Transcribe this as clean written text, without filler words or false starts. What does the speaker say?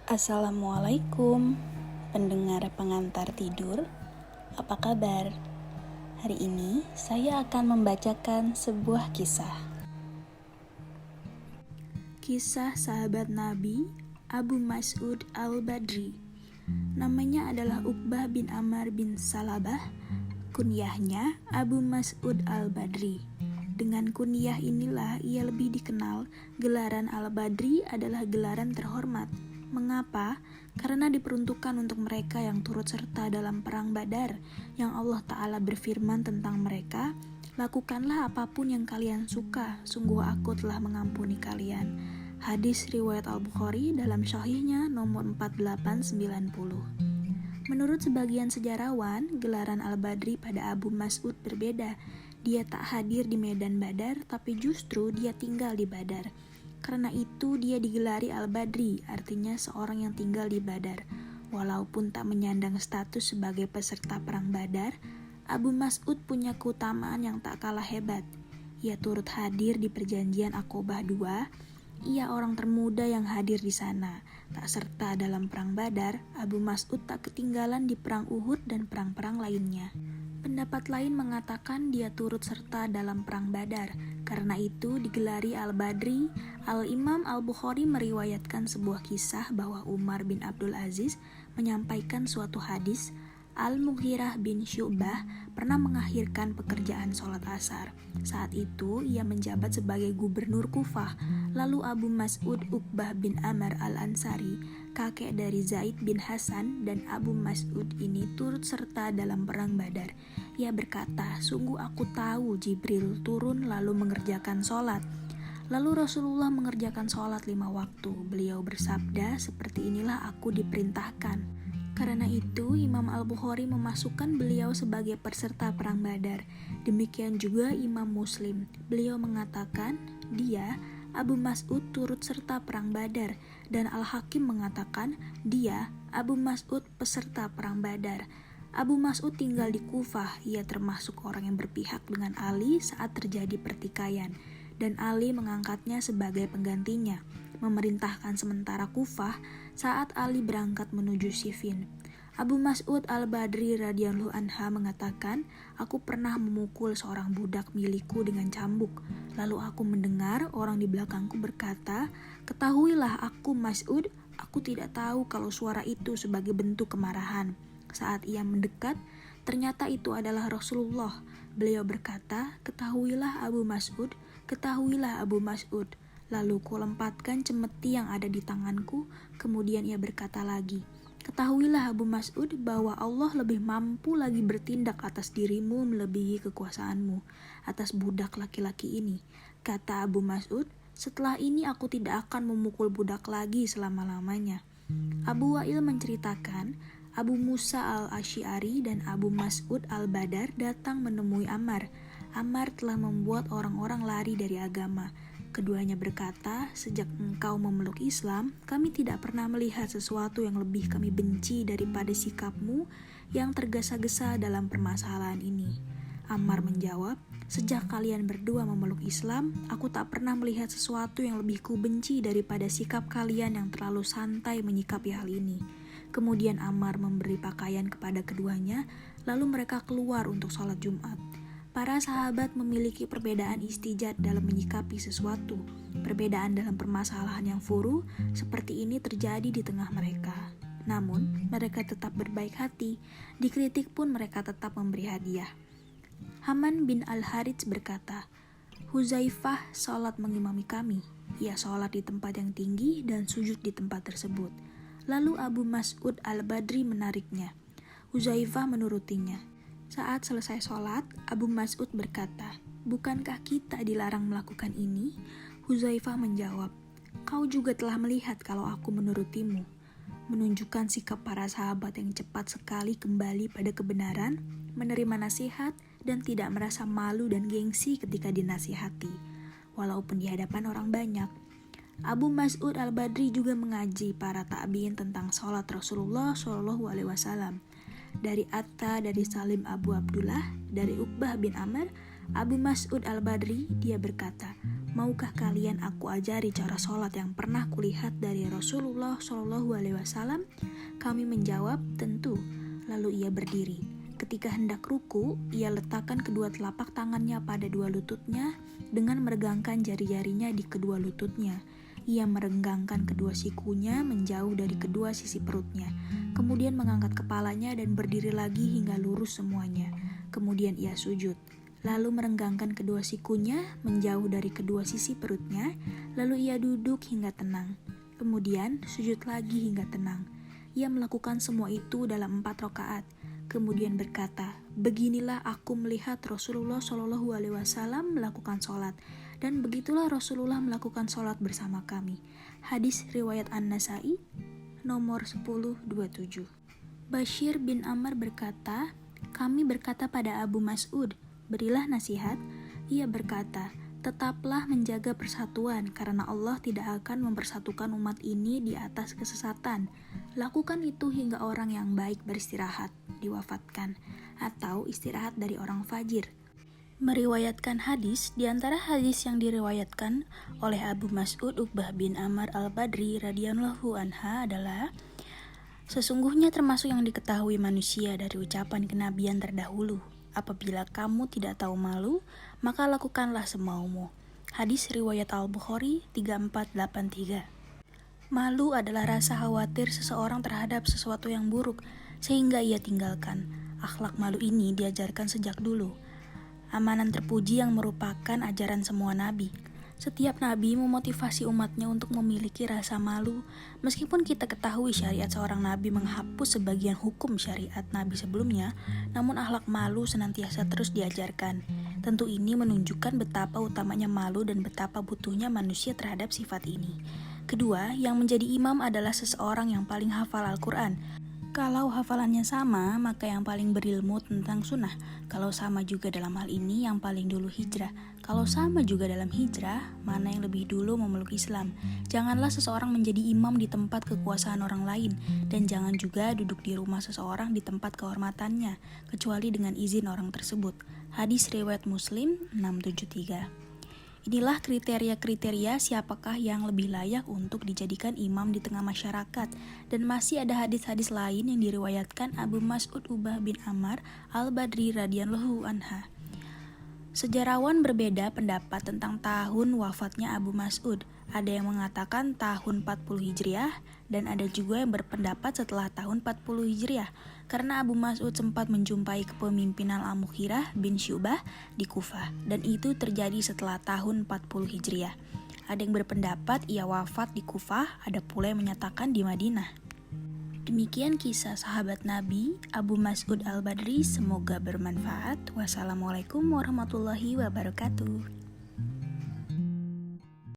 Assalamualaikum, pendengar pengantar tidur. Apa kabar? Hari ini saya akan membacakan sebuah kisah. Kisah sahabat Nabi Abu Mas'ud al-Badri. Namanya adalah Uqbah bin Amr bin Salabah. Kunyahnya Abu Mas'ud al-Badri. Dengan kunyah inilah ia lebih dikenal. Gelaran al-Badri adalah gelaran terhormat. Mengapa? Karena diperuntukkan untuk mereka yang turut serta dalam perang Badar, yang Allah Ta'ala berfirman tentang mereka, "Lakukanlah apapun yang kalian suka, sungguh aku telah mengampuni kalian." Hadis riwayat Al-Bukhari dalam Sahihnya nomor 4890. Menurut sebagian sejarawan, gelaran Al-Badri pada Abu Mas'ud berbeda. Dia tak hadir di medan Badar, tapi justru dia tinggal di Badar. Karena itu dia digelari Al-Badri, artinya seorang yang tinggal di Badar. Walaupun tak menyandang status sebagai peserta perang Badar, Abu Mas'ud punya keutamaan yang tak kalah hebat. Ia turut hadir di perjanjian Aqobah II. Ia orang termuda yang hadir di sana. Tak serta dalam perang Badar, Abu Mas'ud tak ketinggalan di perang Uhud dan perang-perang lainnya. Pendapat lain mengatakan dia turut serta dalam perang Badar. Karena itu digelari Al-Badri. Al-Imam Al-Bukhari meriwayatkan sebuah kisah bahwa Umar bin Abdul Aziz menyampaikan suatu hadis. Al-Mughirah bin Syu'bah pernah mengakhirkan pekerjaan sholat asar. Saat itu ia menjabat sebagai gubernur Kufah. Lalu Abu Mas'ud Uqbah bin Amr al-Ansari, kakek dari Zaid bin Hasan, dan Abu Mas'ud ini turut serta dalam perang Badar. Ia berkata, "Sungguh aku tahu Jibril turun lalu mengerjakan sholat. Lalu Rasulullah mengerjakan sholat 5 waktu. Beliau bersabda, seperti inilah aku diperintahkan." Karena itu, Imam Al-Bukhari memasukkan beliau sebagai peserta perang Badar. Demikian juga Imam Muslim. Beliau mengatakan, dia, Abu Mas'ud turut serta perang Badar. Dan Al-Hakim mengatakan, dia, Abu Mas'ud peserta perang Badar. Abu Mas'ud tinggal di Kufah. Ia termasuk orang yang berpihak dengan Ali saat terjadi pertikaian. Dan Ali mengangkatnya sebagai penggantinya, memerintahkan sementara Kufah saat Ali berangkat menuju Siffin. Abu Mas'ud al-Badri radhiyallahu anha mengatakan, "Aku pernah memukul seorang budak milikku dengan cambuk. Lalu aku mendengar orang di belakangku berkata, 'Ketahuilah aku Mas'ud, aku tidak tahu kalau suara itu sebagai bentuk kemarahan.' Saat ia mendekat, ternyata itu adalah Rasulullah. Beliau berkata, 'Ketahuilah Abu Mas'ud, ketahuilah Abu Mas'ud.' Lalu kulempatkan cemeti yang ada di tanganku. Kemudian ia berkata lagi, 'Ketahuilah Abu Mas'ud bahwa Allah lebih mampu lagi bertindak atas dirimu melebihi kekuasaanmu atas budak laki-laki ini.' Kata Abu Mas'ud, 'Setelah ini aku tidak akan memukul budak lagi selama-lamanya.'" Abu Wa'il menceritakan, Abu Musa al-Asy'ari dan Abu Mas'ud al-Badar datang menemui Ammar. Ammar telah membuat orang-orang lari dari agama. Keduanya berkata, "Sejak engkau memeluk Islam, kami tidak pernah melihat sesuatu yang lebih kami benci daripada sikapmu yang tergesa-gesa dalam permasalahan ini." Ammar menjawab, "Sejak kalian berdua memeluk Islam, aku tak pernah melihat sesuatu yang lebih kubenci daripada sikap kalian yang terlalu santai menyikapi hal ini." Kemudian Ammar memberi pakaian kepada keduanya, lalu mereka keluar untuk sholat Jumat. Para sahabat memiliki perbedaan istijad dalam menyikapi sesuatu. Perbedaan dalam permasalahan yang furu seperti ini terjadi di tengah mereka. Namun, mereka tetap berbaik hati. Dikritik pun mereka tetap memberi hadiah. Haman bin Al-Harits berkata, "Huzaifah sholat mengimami kami. Ia sholat di tempat yang tinggi dan sujud di tempat tersebut." Lalu Abu Mas'ud al-Badri menariknya. Huzaifah menurutinya. Saat selesai sholat, Abu Mas'ud berkata, "Bukankah kita dilarang melakukan ini?" Huzaifah menjawab, "Kau juga telah melihat kalau aku menurutimu." Menunjukkan sikap para sahabat yang cepat sekali kembali pada kebenaran, menerima nasihat, dan tidak merasa malu dan gengsi ketika dinasihati, walaupun di hadapan orang banyak. Abu Mas'ud al-Badri juga mengaji para tabi'in tentang sholat Rasulullah SAW. Dari Atta, dari Salim Abu Abdullah, dari Uqbah bin Amr, Abu Mas'ud al-Badri, dia berkata, maukah kalian aku ajari cara sholat yang pernah kulihat dari Rasulullah SAW? Kami menjawab, tentu. Lalu ia berdiri. Ketika hendak ruku, ia letakkan kedua telapak tangannya pada dua lututnya dengan meregangkan jari-jarinya di kedua lututnya. Ia merenggangkan kedua sikunya menjauh dari kedua sisi perutnya. Kemudian mengangkat kepalanya dan berdiri lagi hingga lurus semuanya. Kemudian ia sujud. Lalu merenggangkan kedua sikunya menjauh dari kedua sisi perutnya. Lalu ia duduk hingga tenang. Kemudian sujud lagi hingga tenang. Ia melakukan semua itu dalam 4 rakaat. Kemudian berkata, beginilah aku melihat Rasulullah SAW melakukan sholat. Dan begitulah Rasulullah melakukan sholat bersama kami. Hadis riwayat An-Nasai nomor 1027. Bashir bin Amr berkata, kami berkata pada Abu Mas'ud, berilah nasihat. Ia berkata, tetaplah menjaga persatuan karena Allah tidak akan mempersatukan umat ini di atas kesesatan. Lakukan itu hingga orang yang baik beristirahat, diwafatkan, atau istirahat dari orang fajir. Meriwayatkan hadis, di antara hadis yang diriwayatkan oleh Abu Mas'ud Uqbah bin Amr al-Badri radhiyallahu anha adalah, sesungguhnya termasuk yang diketahui manusia dari ucapan kenabian terdahulu, apabila kamu tidak tahu malu, maka lakukanlah semaumu. Hadis riwayat Al-Bukhari 3483. Malu adalah rasa khawatir seseorang terhadap sesuatu yang buruk, sehingga ia tinggalkan. Akhlak malu ini diajarkan sejak dulu. Amanan terpuji yang merupakan ajaran semua nabi. Setiap nabi memotivasi umatnya untuk memiliki rasa malu. Meskipun kita ketahui syariat seorang nabi menghapus sebagian hukum syariat nabi sebelumnya, namun akhlak malu senantiasa terus diajarkan. Tentu ini menunjukkan betapa utamanya malu dan betapa butuhnya manusia terhadap sifat ini. Kedua, yang menjadi imam adalah seseorang yang paling hafal Al-Quran. Kalau hafalannya sama, maka yang paling berilmu tentang sunnah. Kalau sama juga dalam hal ini, yang paling dulu hijrah. Kalau sama juga dalam hijrah, mana yang lebih dulu memeluk Islam. Janganlah seseorang menjadi imam di tempat kekuasaan orang lain, dan jangan juga duduk di rumah seseorang di tempat kehormatannya, kecuali dengan izin orang tersebut. Hadis riwayat Muslim 673. Inilah kriteria-kriteria siapakah yang lebih layak untuk dijadikan imam di tengah masyarakat. Dan masih ada hadis-hadis lain yang diriwayatkan Abu Mas'ud Uqbah bin Amr al-Badri radhiyallahu anha. Sejarawan berbeda pendapat tentang tahun wafatnya Abu Mas'ud. Ada yang mengatakan tahun 40 Hijriah dan ada juga yang berpendapat setelah tahun 40 Hijriah. Karena Abu Mas'ud sempat menjumpai kepemimpinan Al-Mughirah bin Syu'bah di Kufah dan itu terjadi setelah tahun 40 Hijriah. Ada yang berpendapat ia wafat di Kufah, ada pula yang menyatakan di Madinah. Demikian kisah sahabat Nabi Abu Mas'ud al-Badri, semoga bermanfaat. Wassalamualaikum warahmatullahi wabarakatuh.